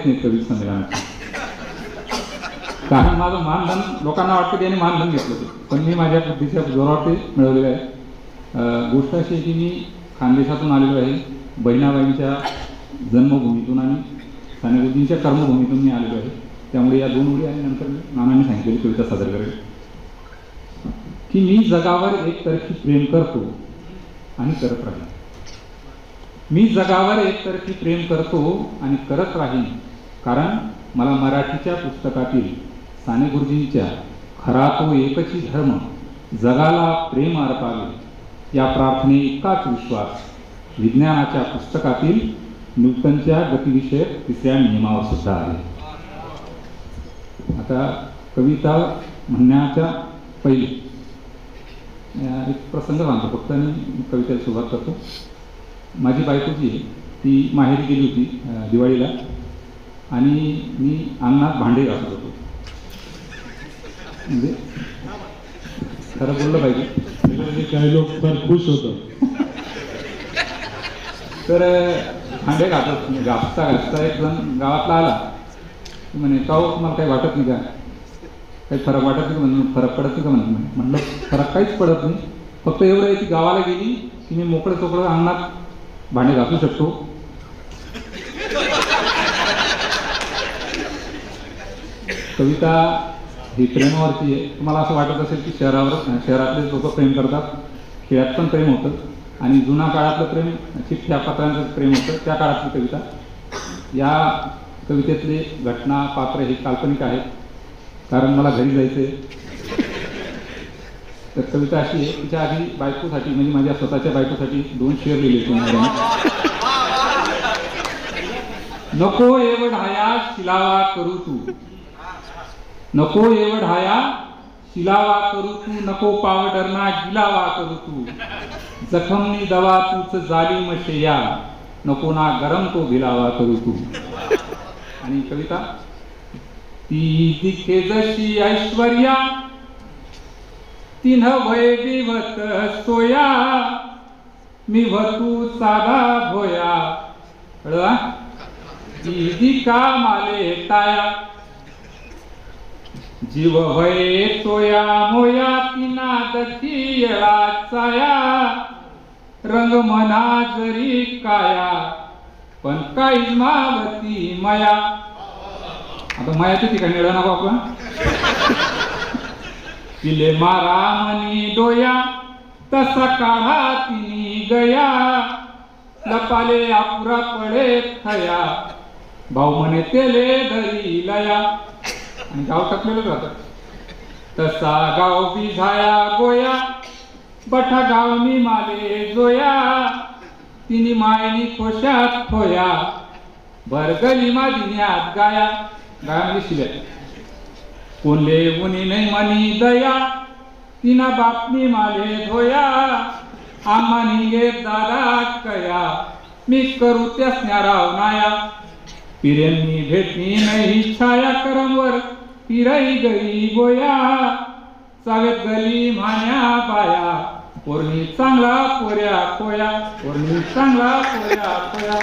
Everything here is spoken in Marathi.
येत नाहीत कवी संमेलनात, कारण माझं मानधन लोकांना वाटतं त्याने मानधन घेतलं होतं, पण मी माझ्या बुद्धीच्या जोरावर ते मिळवलेलं आहे. गोष्ट अशी आहे की मी खानदेशातून आलेलो आहे, बहिणाबाईंच्या जन्मभूमीतून आणि साने गुरुजींच्या कर्मभूमीतून मी आलेलो आहे. त्यामुळे या दोन ओळी आणि नंतर नानांनी सांगितलेली कविता सादर करेल की मी जगावर एकतर्फी प्रेम करतो आणि करत राहीन. मी जगावर एकतर्फी प्रेम करतो आणि करत राहीन, कारण मला मराठीच्या पुस्तकातील साने गुरुजींच्या खरा तो एकची धर्म जगाला प्रेम अर्पावे या प्रार्थने इतकाच विश्वास विज्ञानाच्या पुस्तकातील न्यूटनच्या गतिविषयक तिसऱ्या नियमावर सुद्धा आहे. आता कविता म्हणण्याच्या पहिले एक प्रसंग सांगतो फक्त आणि कवितेला सुरुवात करतो. माझी बायको जी आहे ती माहेरी गेली होती दिवाळीला, आणि मी अंगणात भांडे घासत होतो. म्हणजे खरं बोललं पाहिजे, काही लोक फार खुश होतात. तर भांडे घासता एक जण गावातला आला, म्हणे का तुम्हाला काही वाटत नाही का, काही फरक वाटत नाही का, म्हणून फरक पडत नाही का म्हणे. म्हटलं फरक काहीच पडत नाही, फक्त एवढं आहे की गावाला गेली की मी मोकळं चोकळं अंगणात भांडे घासू शकतो. कविता ही प्रेमावरती आहे. तुम्हाला असं वाटत असेल की शहरातले लोक प्रेम करतात, खेळात पण प्रेम होतं, आणि जुना काळातलं प्रेम चिठ्ठ्या पत्रांचं प्रेम होतं, त्या काळातली कविता. या कवितेतले घटना पात्र हे काल्पनिक आहेत, कारण मला घरी जायचं आहे. तर कविता अशी आहे, तिच्या आधी बायकोसाठी म्हणजे माझ्या स्वतःच्या बायकोसाठी 2 शेर लिहिले होते. नको एवढाया शिलावा करू तू, नको एवढाया शिलावा करू तू, नको पावडर ना गिलावा करू तू, जखमनी दवा तूच जालिम शेया, नको ना गरम तो भिलावा करू तू. आणि कविता ती दिखे जशी ऐश्वर्या तिन्ह वय दिवत सोया, मी वतू साधा भोया, कळला दिका माले ताया, जीव होय सोया मोया तिना दखी येळा चाया, रंग मना जरी काया पण काही मावती माया. आता मायाच्या ठिकाणी येळा ना बापा. तिले मारा मनी डोया तसा काढा तिनी गया, लपाले आपुरा पडे खया, भाऊ म्हणे तेले धरी लया. आणि गाव टाकलेलं जातं. तसा गाव बिझाया गोया, बठा गाव मी माले जोया, तिनी मायनी कोशात खोया, भरगली मादिन्यात गाया. गाया म्हणजे शिल्या. कोणले उनी नाही मनी दया, तिना बापनी माले धोया, आम्हानी गे दादा कया, मी करू त्या स्न्याराव नाया, पिरेंनी भेटणी नाही छाया, करमवर पिराई गई गोया, चावेत गली म्हान्या बाया, पोरणी चांगला पोऱ्या कोया, पोरणी चांगला पोऱ्या कोया.